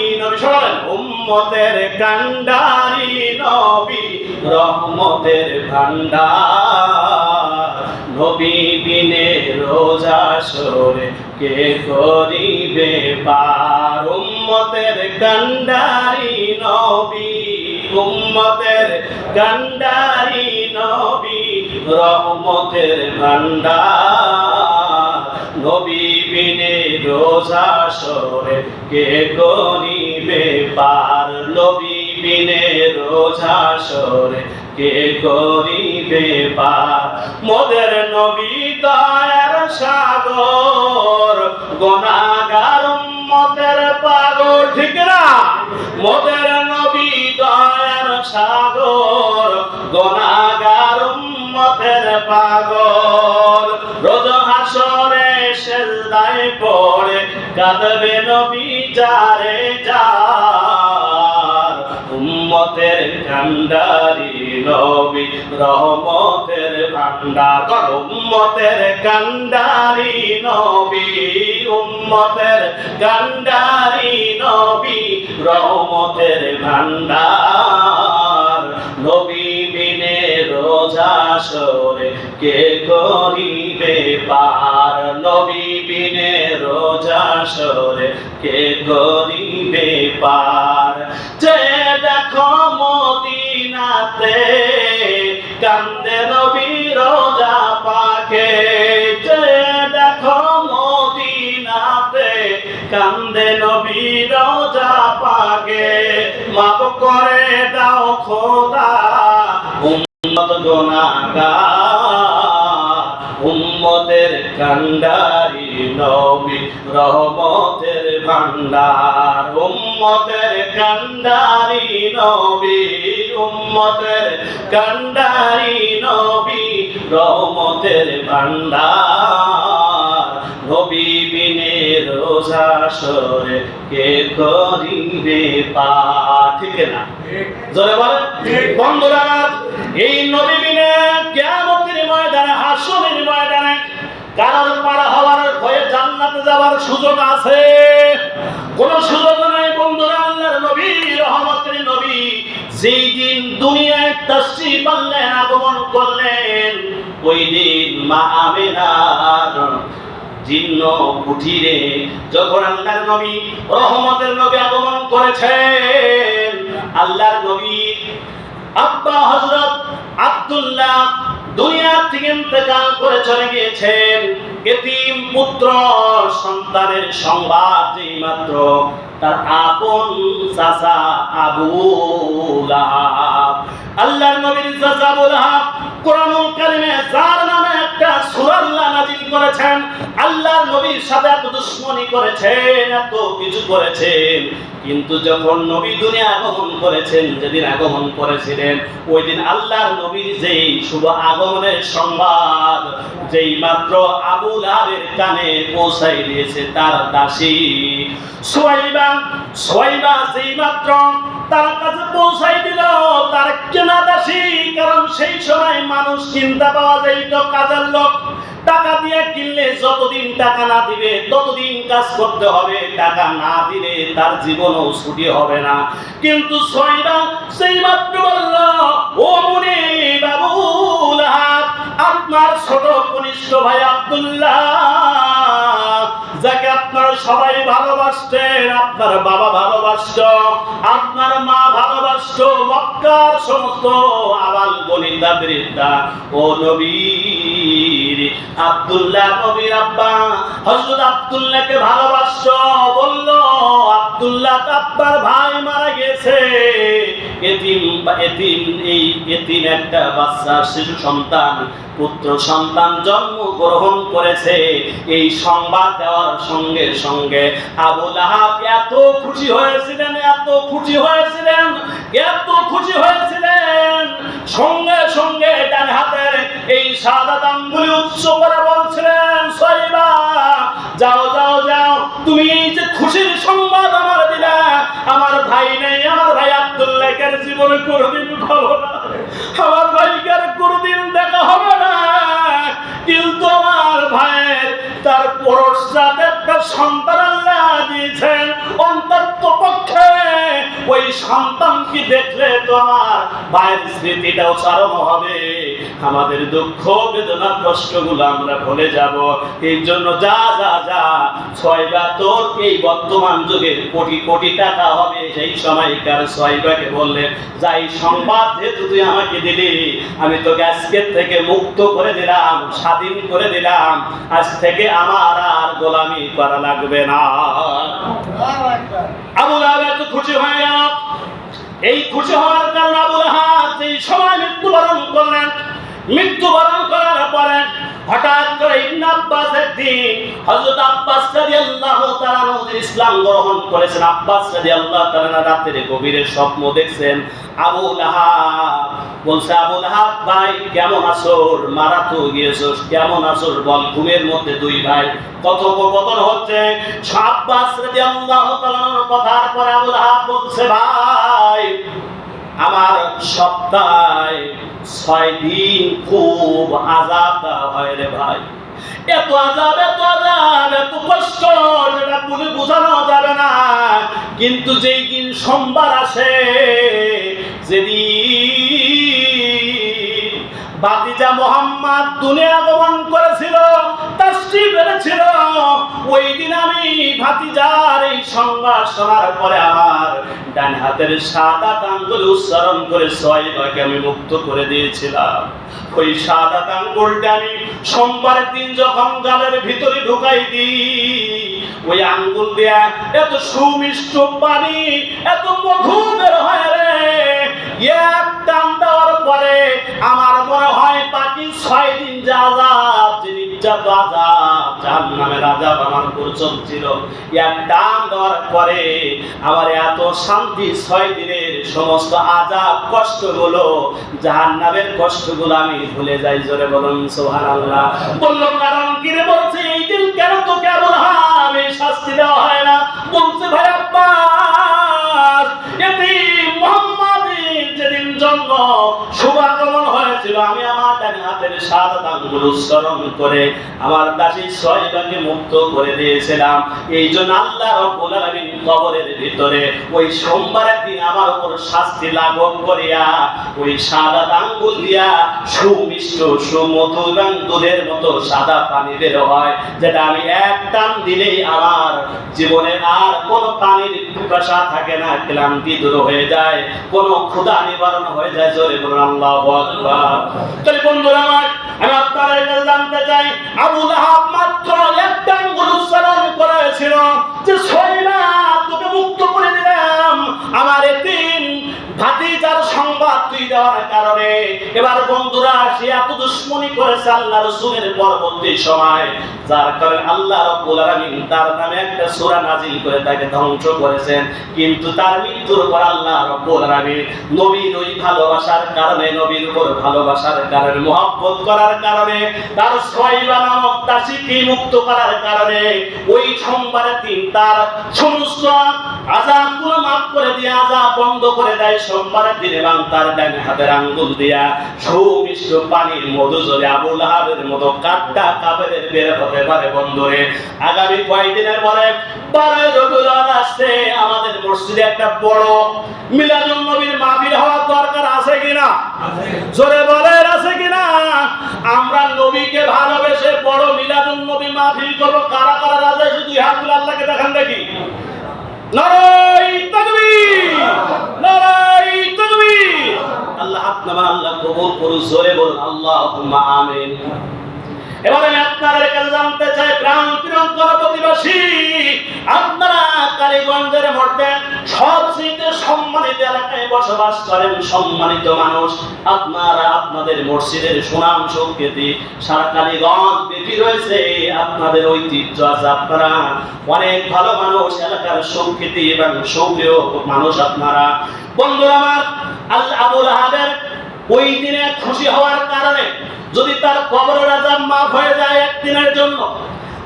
নবী বলেন উম্মতের কান্ডারি নবী রহমতের ভান্ডার নবী বিনে রোজা সরে কে করিবে পার উম্মতের কান্ডারি নবী উম্মতের কান্ডারি নবী রহমতের ভান্ডার নবী বিনে রোজা সরে কে করিবে পার নবী বিনে রোজা সরে কে করিবে পার মোদের নবী দয়ার সাগর গুনাহগার উম্মতের পাগল ঠিক না মোদের নবী দয়ার সাগর গুনাহগার উম্মতের পাগল রোজ হাসরে সেজদায় পড়ে কাঁদবে নবী যারে যার উম্মতের কান্ডারি নবী রহমতের ভান্ডার উম্মতের কান্ডারি নবী উম্মতের কান্ডারি নবী রহমতের ভান্ডার নবী বিনে রোজা সরে কে করিবে পার নবী বিনে রোজা সরে কে করিবে পার যে দেখো মদিনাতে কান্দে নবী রোজা পাকে যে দেখো মদিনাতে কান্দে নবী রোজা পাকে মাফ করে দাও খোদা উম্মত গুনাহগার উম্মতের কান্ডারি নবী রহমতের ভান্ডার উম্মতের কান্ডারি নবী উম্মতের কান্ডারি নবী রহমতের ভান্ডার নবী বিনে রোজা সরে কে করিবে পার ঠিক না জোরে বলেন বন্ধুরা এই নবী বিনে কিয়ামতের ময়দানে হাসরের ময়দানে কারোর পার হওয়ার ভয়ে জান্নাতে যাওয়ার সুযোগ আছে কোন সুযোগ নাই বন্ধুরা আল্লাহর নবী রহমতের নবী যেই দিন দুনিয়ায় তাশরীফ আনলেন আগমন করলেন ওই দিন মা আমিনার জীর্ণ কুঠিরে যখন আল্লাহর নবী রহমতের নবী আগমন করেছেন আল্লাহর নবী আব্বা হযরত আব্দুল্লাহ দুনিয়া থেকে ইন্তেকাল করে চলে গিয়েছেন এতিম পুত্র সন্তানের সংবাদ যেই মাত্র তার আপন চাচা আবু লাহাব আল্লাহর নবীর চাচা আবু লাহাব কোরআনুল কারীমে যার নামে একটা সূরা আল্লাহ নাযিল করেছেন আল্লাহর নবীর সাথে এত দুশমনি করেছেন এত কিছু করেছেন কিন্তু যখন নবী দুনিয়া আগমন করেছেন যেদিন আগমন করেছিলেন ওই দিন আল্লাহর নবীর যেই শুভ আগমনের সংবাদ যেই মাত্র আবু লাহাবের কানে পৌঁছাই দিয়েছে তার দাসী সুয়াইবা যেই মাত্র তার কাছে পৌঁছাই দিল তার কেনা দাসী কারণ সেই সময় মানুষ চিন্তা পাওয়া যাইত কাজের লোক টাকা দিয়ে কিনলে যতদিন টাকা না দিবে ততদিন কাজ করতে হবে টাকা না দিলে তার জীবনও ছুটি হবে না কিন্তু সুয়াইবা সেই মাত্র বলল ও মুনি বাবু লাহাব আপনার ছোট কনিষ্ঠ ভাই আব্দুল্লাহ যাকে আপনারা সবাই ভালোবাসতেন আপনার বাবা ভালোবাসত আপনার মা ভালোবাসত মক্কার সমস্ত আবাল বনিতা বৃদ্ধা ও নবীর আব্দুল্লাহ নবীর আব্বা হযরত আব্দুল্লাহকে ভালোবাসত বলল আব্দুল্লাহ আপনার ভাই মারা গেছে এতিম একটা বাচ্চা শিশু সন্তান পুত্র সন্তান জন্ম গ্রহণ করেছে এই সংবাদ দেওয়ার সঙ্গে সঙ্গে আবু লাহাব এত খুশি হয়েছিলেন সঙ্গে সঙ্গে ডান হাতের এই শাহাদাত আঙ্গুলি উচ্চ করে বলছিলেন সুয়াইবা যাও যাও যাও তুমি যে খুশির সংবাদ আমার দিলা আমার ভাই নেই আমার ভাই আব্দুল্লাহকে জীবনে কোনোদিন পাবো না আমার ভাইকে আর কোনোদিন দেখা হবে না কিন্তু আমার ভাইয়ের তার পরশাতে একটা সন্তান আল্লাহ দিয়েছেন অন্তত পক্ষে ওই সন্তানকে দেখলে তো আমার ভাইয়ের স্মৃতিটাও চারণ হবে, আমাদের দুঃখ বেদনা কষ্টগুলো আমরা ভুলে যাব। এই জন্য যা যা যা ছয়বা তোর এই বর্তমান যুগে কোটি কোটি টাকা হবে, সেই সময়কার ছয়বাকে বললেন যাই সংবাদ যেহেতু তুই আমাকে দিলি, আমি তোকে আজকের থেকে মুক্ত করে দিলাম, স্বাধীন করে দিলাম, আজ থেকে আমার আর গোলামি করা লাগবে না। আবু লাহাব এত খুশি হয়ে গেল। এই খুশি হওয়ার কারণে আবু লাহাব এই সময় মৃত্যুবরণ করলেন। মৃত্যুবরণ করার পরে হঠাৎ করে ইবনে আব্বাস একদিন হযরত আব্বাস রাদিয়াল্লাহু তাআলা ইসলাম গ্রহণ করেছেন। আব্বাস রাদিয়াল্লাহু তাআলা রাতের গভীরে স্বপ্ন দেখছেন। আবু লাহাব বলছে, আবু লাহাব ভাই কেমন আছো? মারা তো গিয়েছস, কেমন আছো বল। ঘুমের মধ্যে দুই ভাই কথোপকথন হচ্ছে। আব্বাস রাদিয়াল্লাহু তাআলার কথার পরে আবু লাহাব বলছে, ভাই আমার সপ্তাহে 6 দিন খুব আযাব দেওয়া হয় রে ভাই। এত আযাব এত কষ্ট যেটা বলে বোঝানো যাবে না। কিন্তু যেই দিন সোমবার আসে, যেদিন ভাতিজা মুহাম্মদ দুনিয়া আগমন করেছিল, তাশরীফ এনেছিল, ওই দিন আমি ভাতিজার এই সংবাদ শোনার পরে আমার ডান হাতের শাহাদাত আঙ্গুল উচ্চারণ করে 6 ভাগে আমি মুক্ত করে দিয়েছিলাম। ওই শাহাদাত আঙ্গুলটা আমি সোমবারের দিন যখন গালের ভিতরে ঢুকাই দিই, ওই আঙ্গুল দিয়া এত সুমিষ্ট পানি, এত মধু বের হয় রে। এক টান দেওয়ার পরে আমার মনে হয় বাকি 6 দিন যা আযাব, যে নির্যাতন আযাব, জাহান্নামের আযাব আমার উপর চলছিল, এক টান দেওয়ার পরে আমার এত শান্তি, 6 দিনের সমস্ত আযাব কষ্টগুলো, জাহান্নামের কষ্টগুলো আমি ভুলে যাই। জোরে বলুন সুবহানাল্লাহ। বলল কারণ কি রে? বলছে এই দিন কেন তো কেমন হবে শাস্তি দেওয়া হয় না? বলছে ভাই আব্বাস, এতিম মুহাম্মাদের যেদিন জন্ম শুভাগমন হয়েছিল, আমি আমার ডান হাতের শাহাদাত আঙ্গুল উচ্চারণ করে আমার দাসী 6 ভাগে মুক্ত করে দিয়েছিলাম। এই জন্য আল্লাহ রাব্বুল আলামিন কবরের ভিতরে ওই সোমবারের দিন আমার উপর শাস্তি লাঘব করিয়া ওই শাহাদাত আঙ্গুল দিয়া সুমিষ্ট সুমধুর এবং দুধের মতো সাদা পানি বের হয়, যেটা আমি এক টান দিলেই আমার জীবনে আর কোনো পানির পিপাসা থাকে না, ক্লান্তি দূর হয়ে যায়, কোনো ক্ষুধা নিবারণ হয়ে যায়। জোরে বলুন আল্লাহু আকবার। তাহলে বন্ধুরা আমার, আমি আপনাদের কাছে জানতে চাই, আবু লাহাব মাত্র একটা আঙ্গুল উচ্চারণ করেছিল যে 6 রাত তোকে মুক্ত করে দিলাম, আমার এতিম ভাতিজার সংবাদ তুই দেওয়ার কারণে। এবার বন্ধুরা, সে এত দুশ্মনী করেছে আল্লাহ রাসূলের পরবর্তী সময়, যার কারণে আল্লাহ রাব্বুল আলামিন তার নামে একটা সূরা নাজিল করে তাকে ধ্বংস করেছেন। কিন্তু তার মৃত্যুর পর আল্লাহ রাব্বুল আলামিন নবীর ওই ভালোবাসার কারণে, নবীর উপর ভালোবাসার কারণে, মহব্বত করার কারণে, তার সুহাইবা নামক দাসীকে মুক্ত করার কারণে ওই সোমবারের দিন তার সমস্ত আযাবগুলো মাফ করে দিয়ে আযাব বন্ধ করে দেয় সোমবারের দিন। এবং তার ডান হাতের আঙ্গুল দিয়া সুমিষ্ট পানির মধু ঝরে আবু লাহাবের মতো কাটটা কাফেরের বের হতে পারে। বন্ধুরে, আগামী কয়েকদিনের পরে 12 রবিউল আউয়াল আসছে, আমাদের মসজিদে একটা বড় মিলাদুন নবীর মাহফিল হওয়ার দরকার আছে কিনা? জোরে বলেন আছে কিনা? আমরা নবীকে ভালোবেসে বড় মিলাদুন নবী মাহফিল করব। কারা কারা রাজি? শুধু হাত তুলে আল্লাহকে দেখান দেখি। নারায়ে তাকবীর, নারায়ে তাকবীর। আল্লাহ আপনারা আল্লাহ কবুল করুন। জোরে বলুন আল্লাহুম্মা আমিন। এবারে আমি আপনাদের কাছে জানতে চাই, প্রাণ প্রিয়ঙ্কর প্রতিবাসী, আপনারা কালীগঞ্জের মধ্যে সবচেয়ে সম্মানিত এলাকায় বসবাস করেন, সম্মানিত মানুষ। আপনারা আপনাদের মসজিদের সুনাম সুখ্যাতি সারা কালীগঞ্জ ব্যাপী রয়েছে, আপনাদের ঐতিহ্য আছে, আপনারা অনেক ভালো মানুষ, এলাকার সুখ্যাতি এবং সৌপ্রিয় মানুষ আপনারা। বন্ধুরা আমার, আবু লাহাবের ওই দিনে খুশি হওয়ার কারণে যদি তার কবরের আযাব মাফ হয়ে যায় একদিনের জন্য,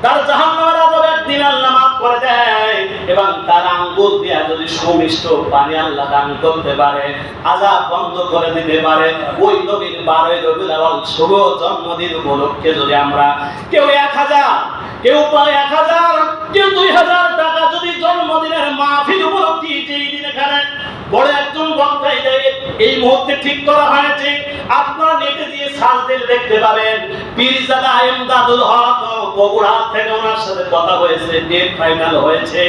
তার জাহান্নামের আযাব একদিন আল্লাহ মাফ করে দেয়, এবং তার আঙ্গুল দিয়া যদি সুমিষ্ট পানি আল্লাহ দান করতে পারে, আযাব বন্ধ করে দিতে পারে, ওই নবীর 12 রবিউল আউয়াল শুভ জন্মদিন উপলক্ষে যদি আমরা কেউ 1000, কেউ 1000, কেউ 2000 টাকা যদি জন্মদিনের মাহফিল উপলক্ষে যেই দিন এখানে বড় একজন বক্তা এই মুহূর্তে ঠিক করা হয়েছে, আপনারা নেটে দিয়ে সার্চ দিলে দেখতে পাবেন পীরজাদা ইমদাদুল হক বগুড়া থেকে ওনার সাথে কথা হয়েছে, ডেট ফাইনাল হয়েছে।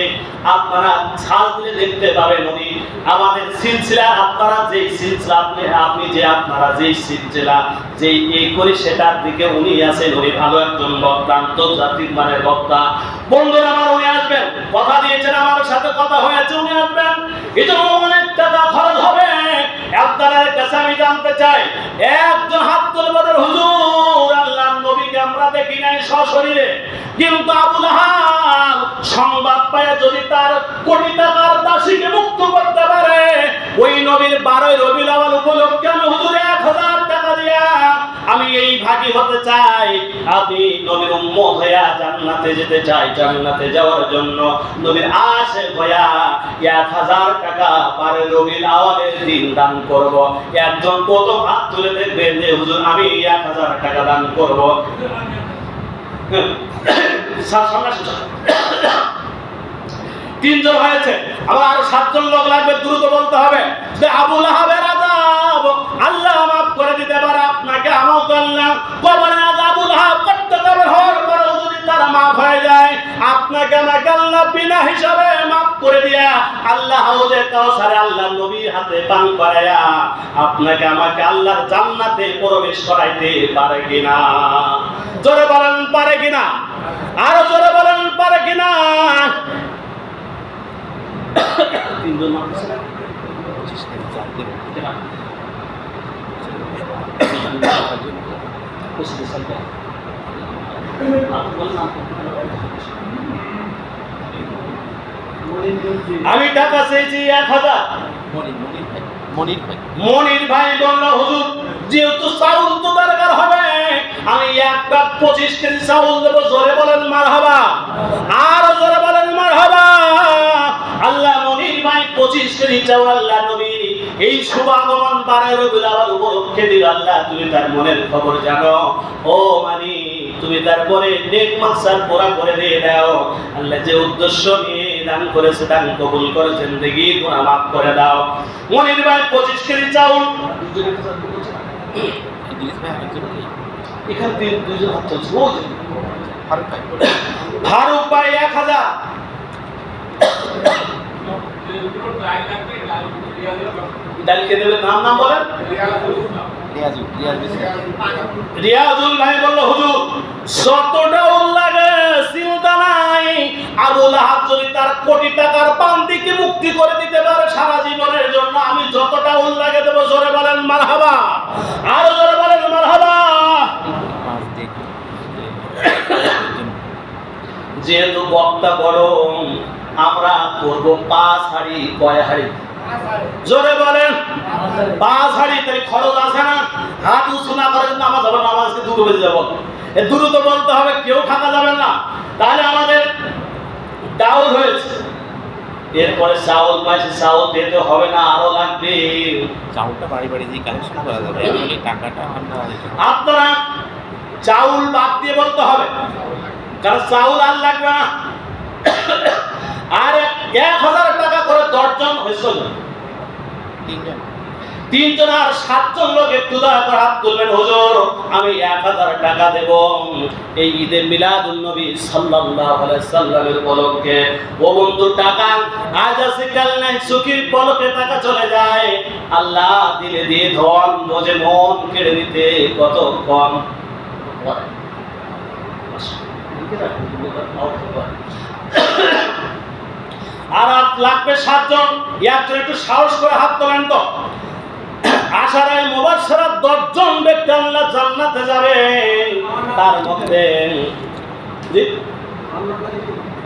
আপনারা সার্চ দিলে দেখতে পাবেন উনি আমাদের সিলসিলা, আপনারা যেই সিলসিলা আপনি যে আপনারা যেই সিলসিলা যেই এই করি সেটার দিকে উনি আছেন। উনি ভালো একজন বক্তা, আন্তর্জাতিক মানের বক্তা। বন্ধুরা আমার উনি আসবেন, কথা দিয়েছেন, আমার সাথে কথা হয়েছে, উনি আসবেন। এই জন্য অনেক টাকা খরচ হবে। আপনাদের কাছে আমি জানতে চাই, একজন হাত তুলে বলেন হুজুর আল্লাহর নবীকে আমরা দেখি নাই সশরীরে, কিন্তু আবু লাহাব সংবাদ পায় যদি তার কোটি টাকার দাসীকে মুক্ত করতে পারে, ওই নবীর 12 রবিউল আউয়াল উপলক্ষে আমি হুজুর 1000 টাকা দিয়া আমি এই ভাগী হতে চাই। আমি নবীর উম্মত হইয়া জান্নাতে যেতে চাই। জান্নাতে যাওয়ার জন্য নবীর আশে হইয়া 1000 টাকা 12 রবিউল আউয়ালের দিন দান করব। একজন প্রথম হাত তুলে দেখবেন যে হুজুর আমি 1000 টাকা দান করব। তিনজন হয়েছে, আবার আরো 7 জন লোক লাগবে, দ্রুত বলতে হবে যে আবু লাহাবের আযাব আল্লাহ মাফ করে দিতে পারে আপনাকে, আমও করলাম কবরের আযাব আবু লাহাব করতে কবর হওয়ার পরে যদি তারা মাফ হয়ে যায়, আপনাকে আমাকে আল্লাহ বিনা হিসাবে মাফ করে দিয়া আল্লাহ হাউজে কাউসারে আল্লাহর নবীর হাতে পান করায়া আপনাকে আমাকে আল্লাহর জান্নাতে প্রবেশ করাইতে পারে কিনা? জোরে বলেন পারে কিনা? আরো জোরে বলেন পারে কিনা? তিনজন মানুষ আমি টাকা চেয়েছি 1000। মনির ভাই বলল হুজুর যেহেতু চাউল তো দরকার হবে, আমি 1 কাপ 25 কেজি চাউল দেব। জোরে বলেন মারহাবা, আর জোরে বলেন মারহাবা। আল্লাহ মনির ভাই 25 কেজি চাউল আল্লাহ নবী এই শুভাগমন 12 রবিউল আউয়াল উপলক্ষে দিল। আল্লাহ তুমি তার মনের খবর জানো, ও মানি তুমি তারপরে নেক মাকসাদ পুরা করে দিয়ে দাও। আল্লাহ যে উদ্দেশ্য নিয়ে দান করেছে দান কবুল করে, জিন্দেগি গুনাহ মাফ করে দাও। মনির ভাই 25 কেজি চাউল, এখানে দুইজন হাত চলছে, ফারুক ভাই 1000, ডালকে দেবে নাম বলেন। রিয়াজুল ভাই বলল হুজুর যতটা লাগে চিন্তা নাই, আবু লাহাব যদি তার কোটি টাকার বান্দিকে মুক্তি করে দিতে পারে সারা জীবনের জন্য, আমি যতটা লাগে দেব। জোরে বলেন মারহাবা, আরো জোরে বলেন মারহাবা। যেহেতু বক্তা বড়, আমরা করব 5 হাড়ি। কয় হাড়ি? জোরে বলেন 5 হাড়ি। তাই খরচ আছে না? হাত উঁচু না করে নামাজ হবে, নামাজকে দ্রুত বেজে যাব, দ্রুত বলতে হবে, কেউ থাকা যাবে না। তাহলে আমাদের ডাউল হয়েছে, এরপরে চাউল পাইছে, চাউল দিতে হবে না, আরো লাগবে। চাউলটা বাড়ি বাড়ি দিয়ে কালেকশন করা যাবে, আসলে টাকাটা আপনারা চাউল বাদ দিয়ে বলতে হবে, কারণ চাউল আর লাগবে না। আর 1000 টাকা করে 10 জন হয়েছিল, 3 জন আর 7 জন লোক একটু দয়া করে হাত তুলবেন। হুজুর আমি 1000 টাকা দেব এই ঈদে মিলাদুন নবী সাল্লাল্লাহু আলাইহি সাল্লামের উপলক্ষে। ও বন্ধু টাকা আজ আছে কাল নাই, চোখের পলকে টাকা চলে যায়। আল্লাহ দিলে দিয়ে ধন বোঝে মন কেড়ে নিতে কত কম। আর লাগবে 7 জন, একজন একটু সাহস করে হাত তোলেন তো। আশারায়ে মুবাশশারা 10 জন ব্যক্তি আল্লাহ জান্নাতে যাবে, তার মধ্যে জি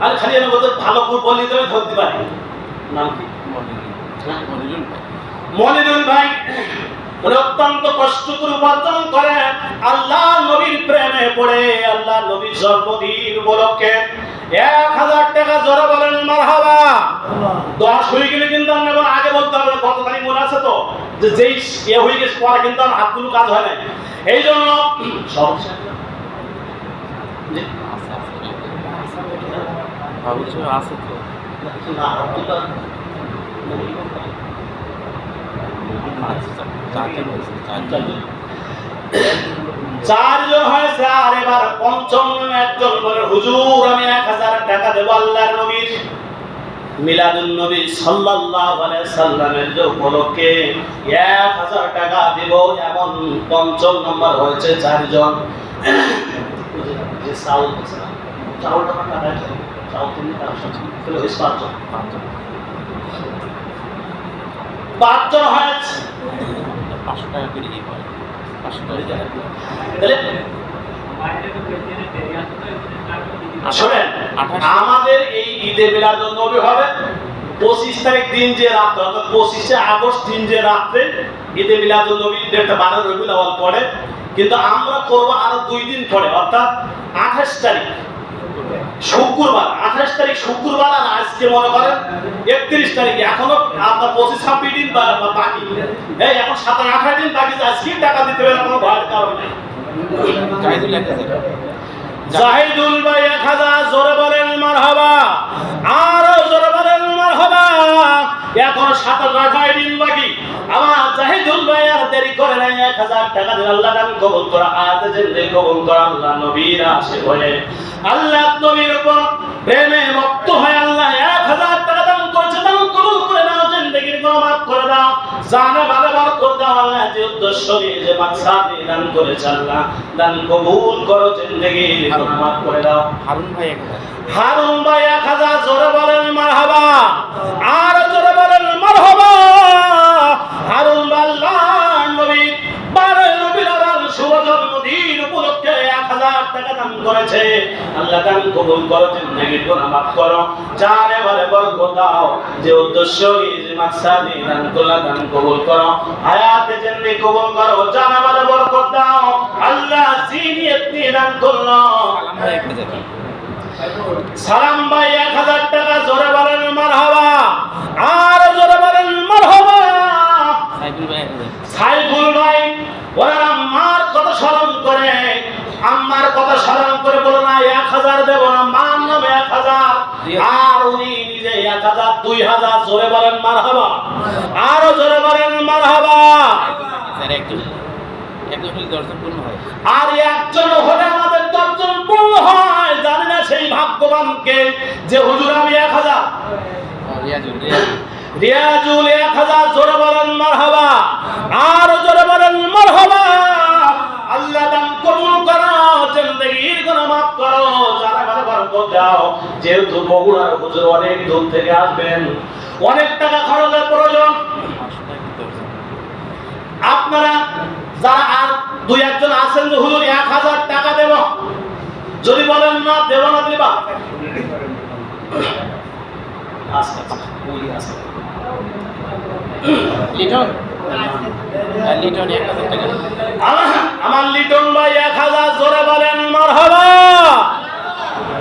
আর খালি আমি বলতে ভালো করে বলি তো ধরতে পারি। নাম কি? মনিরুল ভাই উনি অত্যন্ত কষ্ট করে উপার্জন করে, আল্লাহ নবীর প্রেমে পড়ে আল্লাহ নবীর জন্মদিন উপলক্ষে 1000 টাকা। জোরে বলেন মারহাবা। 10 হয়ে গেলে কিন্তু আমরা আগে বলতে হবে কত তারিখ মনে আছে তো, যে যেই এ হয়ে গেছে পরে কিন্তু আমার হাতগুলো কাজ হয় না। এই জন্য সমস্যা আছে তো না, চারজন হয়েছে, চারজন। চারজন হয়েছে। আর এবার পঞ্চম একজন বলে, হুজুর আমি 1000 টাকা দেব আল্লাহর নবীর মিলাদুন নবী সাল্লাল্লাহু আলাইহি সাল্লামের যে উপলক্ষে 1000 টাকা দেব। এমন পঞ্চম নম্বর হয়েছে চারজন। যে চাউলটা টাকা চাউল তিনি তার সাথে পাঁচজন হয়েছে। 500 টাকা করে দিয়ে হয়, 500 টাকা তাহলে শোনেন, আমাদের এই ঈদে মিলাদুন নবী হবে 25 তারিখ দিন যে রাত, অর্থাৎ 25শে আগস্ট দিন যে রাত্রে ঈদে মিলাদুন নবী একটা 12 রবিউল আউয়াল পড়ে। কিন্তু আমরা করব আরো 2 দিন পরে, অর্থাৎ 28 তারিখ শুক্রবার। 28 তারিখ শুক্রবার, আর আজকে মনে করেন 31 তারিখ। এখনো আপনার 25-26 দিন বাকি। এই এখন 27-28 দিন বাকি। আজকে টাকা দিতে হবে, কোনো ভয়ের কারণ নেই। জাহিদুল ভাই 1000, জোরে বলেন মারহাবা। আর জোরে বলেন মারহাবা। এখন 27-28 দিন বাকি। আমার জাহিদুল ভাই আর দেরি করে নাই। 1000 টাকা দিয়ে আল্লাহ দান কবুল করা, আয়াতে জিন্দে কবুল করা। আল্লাহ নবীর আশে হয়ে, আল্লাহ নবীর উপর প্রেমে মত্ত হয়ে আল্লাহ 1000 টাকা দান করেছে। দান কবুল করে নাও, জিন্দেগির গুনাহ মাফ করে দাও, জানে ভালো বরকত দাও। আল্লাহ যে উদ্দেশ্য নিয়ে যে মাকসাদ নিয়ে দান করেছে, আল্লাহ দান কবুল করো, জিন্দেগির গুনাহ মাফ করে দাও। হারুন ভাই 1000, হারুন ভাই 1000, জোরে বলেন মারহাবা। আর জোরে বলেন মারহাবা। হারুন ভাই আল্লাহর নবী 12 রবিউল আউয়াল শুভ জন্মদিন উপলক্ষে 1000 টাকা দান করেছে। আল্লাহ দান কবুল করো, জিন্দেগির গুনাহ মাফ করো, জানে ভালো বরকত দাও। যে উদ্দেশ্য নিয়ে যে মাকসাদ নিয়ে দান করলা, দান কবুল করো, হায়াতে জিন্দেগি কবুল করো, জানে ভালো বরকত দাও। আল্লাহ জিনিয়ত নিয়ে দান করলো। সালাম ভাই 1000, সালাম ভাই 1000 টাকা, জোরে বলেন মারহাবা। আর জোরে বলেন মারহাবা। সাইফুল ভাই 1000, সাইফুল ভাই ওরা আম্মার কথা স্মরণ করে, আম্মার কথা স্মরণ করে বলো না 1000 দেব না, মার নামে 1000। আর উনি নিজে 1000, 2000, জোরে বলেন মারহাবা। আরো জোরে বলেন মারহাবা। স্যার একজন হলে 10 জন পূর্ণ হয়। আর একজন হলে আমাদের 10 জন পূর্ণ হয়। জানি না সেই ভাগ্যবানকে যে হুজুর আমি 1000। রিয়াজুল 1000, জোরে বলেন মারহাবা। আর জোরে বলেন মারহাবা। আল্লাহ দান কবুল করো, জিন্দেগির গুনাহ মাফ করো, জানা ভালো বরকত দাও। যেহেতু বগুড়ার হুজুর অনেক দূর থেকে আসবেন, অনেক টাকা খরচের প্রয়োজন। আপনারা যারা আর 2-1 জন আছেন যে হুজুর 1000 টাকা দেব, যদি বলেন না দেব না দিবা, আচ্ছা বলি আছে লিটন 1000 টাকা। আমার লিটন ভাই 1000, জোরে বলেন মারহাবা।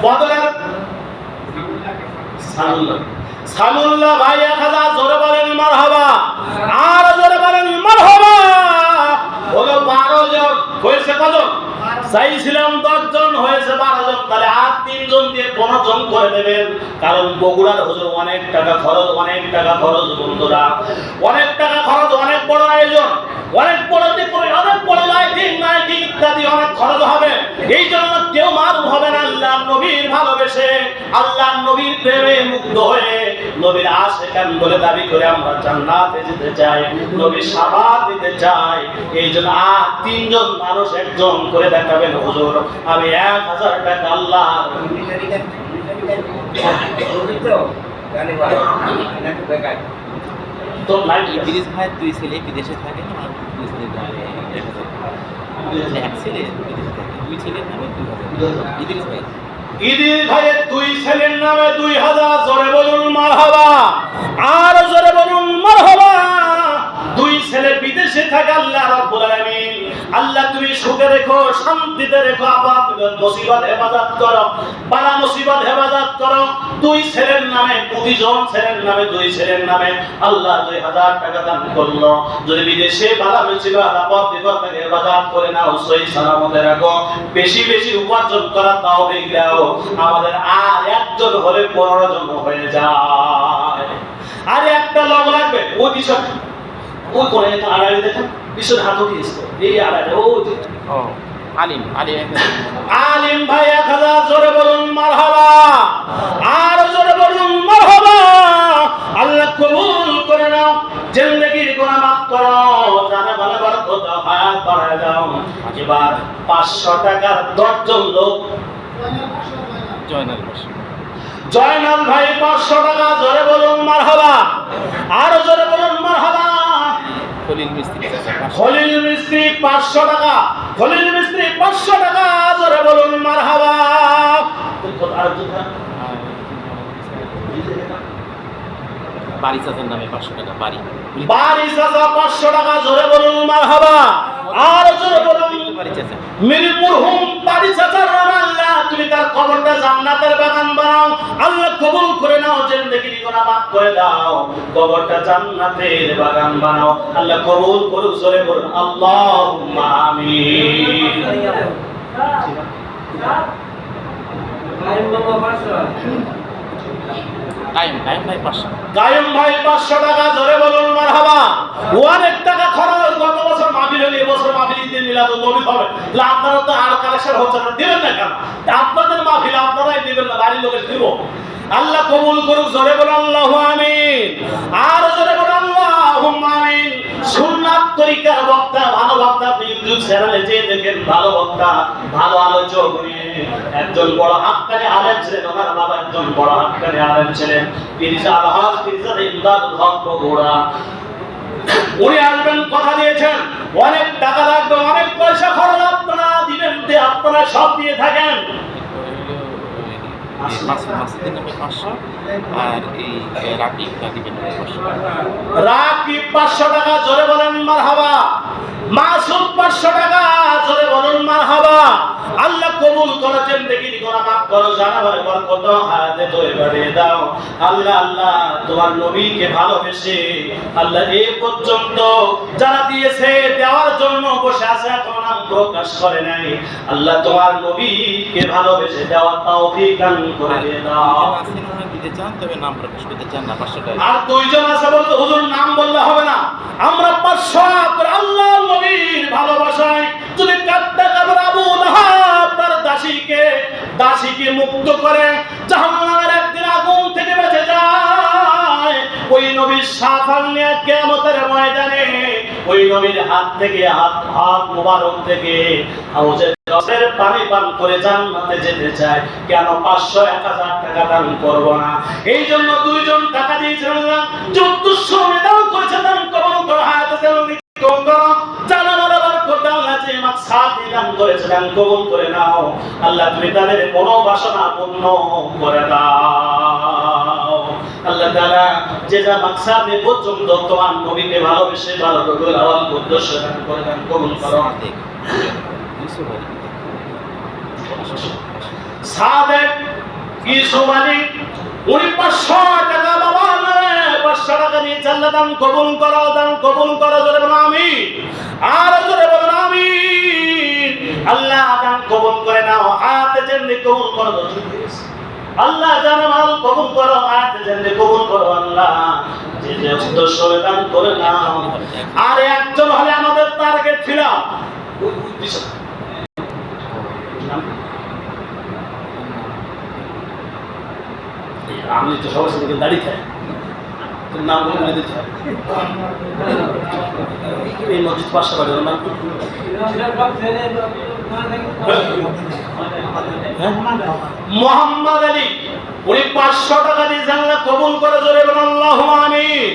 বদরের সানুল্লাহ ভাই 1000, জোরে বলেন মারহাবা। আর জোরে বলেন মারহাবা। হলো 12 জন, হয়েছে কজন? চাইছিলাম 10 জন, হয়েছে 12 জন। তাহলে আর 3 জন দিয়ে 15 জন করে দেবেন। কারণ বগুড়ার হুজুর অনেক টাকা খরচ, অনেক টাকা খরচ বন্ধুরা, অনেক টাকা খরচ, অনেক বড় আয়োজন, অনেক বড় করে, অনেক বড় লাইটিং ইত্যাদি অনেক খরচ হবে। এই জন্য কেউ মারুম হবে না। আল্লাহ নবীর ভালোবেসে, আল্লাহ নবীর প্রেমে মুগ্ধ হয়ে, নবীর আশিকান বলে দাবি করে আমরা জান্নাতে যেতে চাই, নবীর শাফাত দিতে চাই। এই জন্য আর 3 জন মানুষ একজন করে দেখাবেন হুজুর আমি 1000 টাকা আল্লাহ। তো ইদ্রিস ভাই 2 ছেলে বিদেশে থাকে না, 2 ছেলে এক ছেলে বিদেশে থাকে, 2 ছেলের নামে 2000। ইদ্রিস ভাই ভাইয়ের 2 ছেলের নামে 2000, জোরে বলুন মারহাবা। আর জোরে বলুন মারহাবা। 2 ছেলে বিদেশে থাকে। আল্লাহ রাব্বুল আলামিন, আল্লাহ তুমি সুখে রেখো, শান্তিতে রেখো, আপাত মুসিবত হেফাজত করো, বালা মুসিবত হেফাজত করো। 2 ছেলের নামে, 2 জন ছেলের নামে, 2 ছেলের নামে আল্লাহ 2000 টাকা দান করলো। যদি বিদেশে বালা মুসিবত আপদ বিপদ থেকে হেফাজত করে নাও, সহি সালামতে রাখো, বেশি বেশি উপার্জন করার তৌফিক দাও। আমাদের আর একজন হলে 15 জন হয়ে যায়। আর একটা লোক লাগবে, ওই বিষয় ওই করে আড়াই দেখেন পিছনে হাত দিয়েছে এই আড়াই ও ও আলিম আলিম আলিম ভাই 1000 জোরে বলুন মারহাবা আর জোরে বলুন মারহাবা আল্লাহ কবুল করে নাও জিন্দেগির গুনাহ মাফ করো জানা ভালো বরকত হায়াত বাড়ায় দাও এবার 500 টাকার 10 জন লোক জয়নাল বসে জয়নাল ভাই 500 টাকা জোরে বলুন মারহাবা আর জোরে বলুন মারহাবা খলিল মিস্ত্রি খলিল মিস্ত্রি 500 টাকা খলিল মিস্ত্রি 500 টাকা জোরে বলুন মারহাবা বাড়ি চাচার নামে 500 টাকা বাড়ি বাড়ি চাচা 500 টাকা জোরে বলুন মারহাবা আর জোরে বলুন বাড়ি চাচা মিরপুর হুম বাড়ি চাচার নামে আল্লাহ তুমি তার কবরটা জান্নাতের বাগান বানাও আল্লাহ কবুল করে নাও জিন্দেগির গুনাহ মাফ করে দাও কবরটা জান্নাতের বাগান বানাও আল্লাহ কবুল করুক জোরে বলুন আল্লাহুম্মা আমিন টাইম ভাই 500 কায়েম ভাই 500 টাকা জোরে বলুন মারহাবা অনেক টাকা খরচ গত বছর মাহফিল হলো এবছর মাহফিল দিয়ে মিলাদুন নবী হবে তাহলে আপনারা তো আর কালেকশন হচ্ছে না দিবেন না কেন আপনাদের মাহফিল আপনারাই দিবেন না বাড়ির লোকের দিব আল্লাহ কবুল করুক জোরে বলুন আল্লাহু আমিন আর জোরে বলুন আল্লাহুম্মা আমিন সুন্নাত তরিকার বক্তা ভালো বক্তা আপনি ইউটিউব চ্যানেলে যে দেখেন ভালো বক্তা ভালো আলোচক উনি একজন বড় হাক্কানি আলেম ছিলেন ওনার বাবা একজন বড় হাক্কানি আলেম ছিলেন পিরিজা আলহাজ পিরিজা ইমদাদুল হক বগুড়া উনি আসবেন কথা দিয়েছেন অনেক টাকা লাগবে অনেক পয়সা খরচ আপনারা দিবেন আপনারা সব দিয়ে থাকেন মাসুদের নামে 500 আর এই রাকিবের নামে 500 রাকিব 500 টাকা জোরে বলেন মারহাবা মাসুদ 500 টাকা জোরে বলুন মারহাবা আল্লাহ কবুল করেছেন জিন্দেগির গুনাহ মাফ করো জানা ভালো বরকত হায়াতে তৈরি দাও আল্লাহ আল্লাহ তোমার নবীকে ভালোবেসে আল্লাহ এই পর্যন্ত যারা দিয়েছে দেওয়ার জন্য বসে আছে এখনো নাম প্রকাশ করে নাই আল্লাহ তোমার নবীকে ভালোবেসে দেওয়ার তৌফিক দান করে দাও আসেন ওনা দিতে চান তবে নাম প্রকাশ করতে চান না 500 টাকা আর দুইজন আছে বলতে হুজুর নাম বললে হবে না আমরা 500 করে আল্লাহ নবীর ভালোবাসায় যদি কাদ্দা কাবর আবু লাহাব তার দাসীকে মুক্ত করে জাহান্নামের একদিন আগুন থেকে বেঁচে যায় ওই নবীর শাফাল নিয়ে কিয়ামতের ময়দানে ওই নবীর হাত থেকে হাত মোবারক থেকে হাউজে কাউসারের পানি পান করে জান্নাতে যেতে চায় কেন 500 1000 টাকা দান করব না এই জন্য দুইজন টাকা দিয়েছেন আল্লাহ যুদ্ধ দান করেছে দান কবুল করো হায়াতে জিন্দেগি কবুল করো জানা মারা বরকত আল্লাহ যে মাকসাদ দান করেছে দান কবুল করে নাও আল্লাহ তুমি তাদের মনোবাসনা পূর্ণ করে দাও আল্লাহ তাআলা যে যা মাকসাদ এ পর্যন্ত তোমার নবীকে ভালোবেসে ভালো করে আওয়াল উদ্দেশ্য দান করে দান কবুল করো সাদেক ইউসুফ আলী উনি 500 টাকা বাবা নামে 500 টাকা দিয়ে আল্লাহ দান কবুল করো জোরে বলো আমিন আর জোরে বলো আমিন আল্লাহ দান কবুল করে নাও হায়াতে জিন্দেগি কবুল করো আল্লাহ জানা মাল কবুল করো হায়াতে জিন্দেগি কবুল করো আল্লাহ যে উদ্দেশ্য দান করে নাও আর একজন হলে আমাদের টার্গেট ছিল ওই পিছনে আমি তো সবার সাথে দাঁড়িয়ে থাকি তোর নাম বলে দিতে এই মসজিদ 500 টাকা নাম মোহাম্মদ আলী উনি 500 টাকা দিয়ে আল্লাহ কবুল করে জোরে বলেন আল্লাহুম্মা আমিন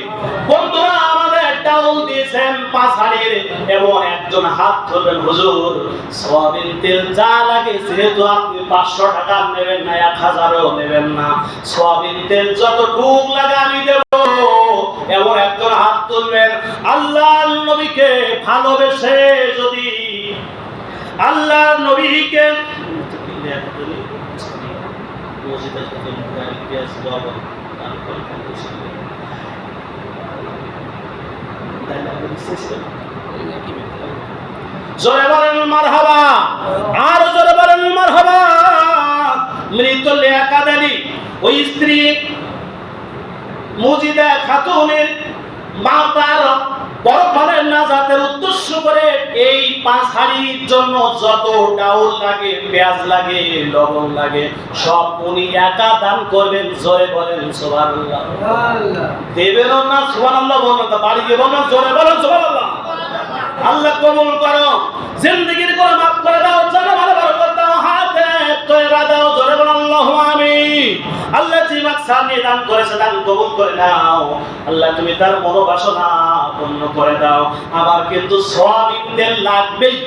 বন্ধুরা আমাদের ডাউল দিয়েছেন 5 হাড়ির এবং একজন হাত ধরবেন হুজুর সওয়াবিন তেল যা লাগে যেহেতু আপনি 500 টাকা নেবেন না 1000ও নেবেন না সওয়াবিন তেল যতটুকু লাগে আমি দেব এবং একজন হাত তুলবেন আল্লাহর নবীকে ভালোবেসে যদি আল্লাহর নবীকে জোরে বলেন মারহাবা আর জোরে বলেন মারহাবা মৃত লিয়াকাত আলী ওই স্ত্রী মুজিদা খাতুনের মা তার পরকালের নাজাতের উদ্দেশ্য করে এই 5 হাড়ির জন্য যত ডাউল লাগে, পেঁয়াজ লাগে, লবণ লাগে, সব উনি একা দান করবেন। জোরে বলেন সুবহানাল্লাহ। দেবেন না সুবহানাল্লাহ বলেন, তা বাড়ি গিয়ে বলেন জোরে বলেন সুবহানাল্লাহ। আল্লাহ কবুল করো, জিন্দেগির করে মাফ করে দাও, জানা ভালো বরকত দাও, হাতে তয়রা দাও, জোরে বলেন আল্লাহু আমিন। আল্লাহ যে মাকসাদ নিয়ে দান করেছে দান কবুল করে নাও। আল্লাহ তুমি তার মনোবাসনা পূর্ণ করে দাও। আমার কিন্তু সয়াবিন তেল লাগবেই।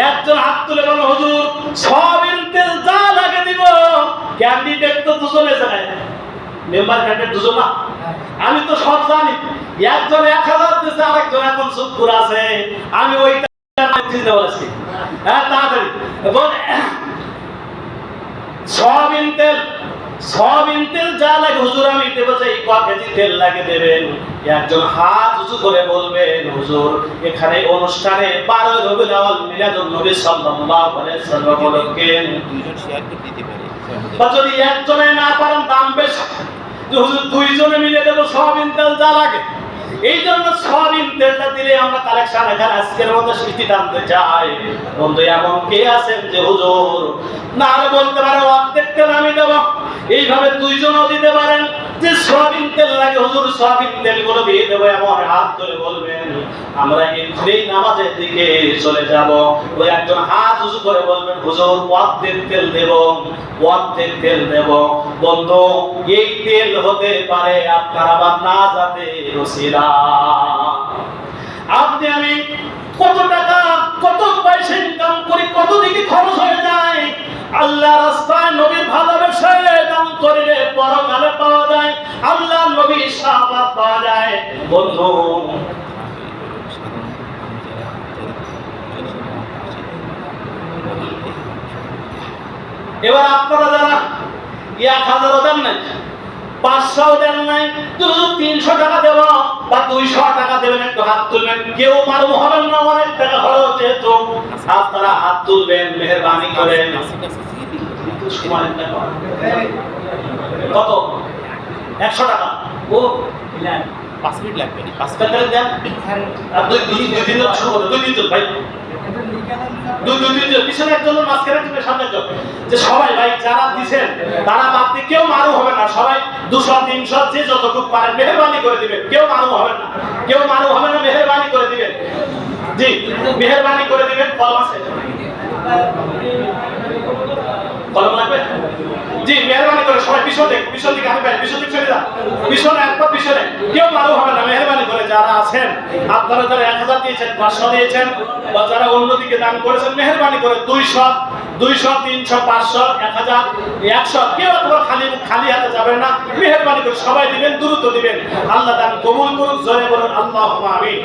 একজন হাত তুলে বলো হুজুর সয়াবিন তেল যা লাগে দিব। ক্যান্ডিডেট তো দুজনে যায়, মেম্বার ক্যান্ডিডেট দুজন না, আমি তো সব জানি। একজন 1000 দিচ্ছে, আরেকজন এখন চুপ করে আছে। আমি ওইটা দিতে বলেছি। হ্যাঁ তাড়াতাড়ি সয়াবিন তেল যা লাগে হুজুর আমি দেবো, যে ক কেজি তেল লাগে দেবেন। একজন হাত উঁচু করে বলবেন হুজুর এখানে অনুষ্ঠানে 12 রবিউল আউয়াল মিলাদুন নবী সাল্লাল্লাহু আলাইহি ওয়াসাল্লাম উপলক্ষে দুইজন শেয়ার করে দিতে পারে। বা যদি একজনে না পারেন দাম বেশি, যে হুজুর দুইজনে মিলে দেবো সয়াবিন তেল যা লাগে। এই জন্য সয়াবিন তেলটা দিলে আমরা কালেকশন এখানে আজকের মতো সৃষ্টি টানতে চাই। বন্ধু এমন কে আছেন যে হুজুর না বলতে পারে অর্ধেক তেল আমি দেবো, এইভাবে দুইজনও দিতে পারেন যে সয়াবিন তেল লাগে হুজুর সয়াবিন তেল গুলো দিয়ে দেবো, এমন হাত ধরে বলবেন। আমরা এই নামাজের দিকে চলে যাব। ওই একজন হাত উঁচু করে বলবেন হুজুর অর্ধেক তেল দেব, অর্ধেক তেল দেব। বন্ধু এই তেল হতে পারে আপনার আবার না যাতে রসিলা। আপনি আমি কত টাকা কত পয়সা ইনকাম করি, কত দিকে খরচ হয়ে যায়। আল্লাহ রাস্তায় নবীর ভালোবাসায় দান করিলে পরকালে পাওয়া যায়, আল্লাহ নবীর শাফাত পাওয়া যায়। বন্ধু এবার আপনারা যারা 1000 দেন নাই, 500 দেন নাই, 300 টাকা দেব বা 200 টাকা দেবেন, একটু হাত তুলবেন। কেউ মারুম হবেন না, অনেক টাকা খরচ যেহেতু আপনারা হাত তুলবেন মেহেরবানি করে। কত 100 টাকা ও 5 মিনিট লাগবে। 5 টাকা দেন আর দুই দিন শুরু করুন। 2 দিন চল ভাই, দুই দিন পিছনে একজন মাঝখানে একজন সামনে একজন, যে সবাই ভাই যারা দিবেন তারা বাদ দিয়ে কেউ মারু হবে না। সবাই 200 300 যে যতটুকু পারেন মেহেরবানি করে দিবেন। কেউ মারু হবে না, কেউ মারু হবে না, মেহেরবানি করে দিবেন। জি মেহেরবানি করে দিবেন। কলম আছে, কলম লাগবে? জি মেহেরবানি করে সবাই পিছন দিকে আমি ভাই পিছন দিকে চলে যান, পিছনে একবার পিছনে। কেউ মারু হবে না, মেহেরবানি করে। যারা আছেন আপনারা যারা 1000 দিয়েছেন, 500 দিয়েছেন বা যারা অন্যদিকে দান করেছেন মেহেরবানি করে 200 300 500 1000 100 কেউ আপনারা খালি হাতে যাবেন না। মেহেরবানি করে সবাই দিবেন, দ্রুত দিবেন। আল্লাহ দান কবুল করুন। জোরে বলুন আল্লাহুম্মা আমিন।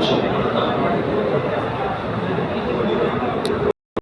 Gracias.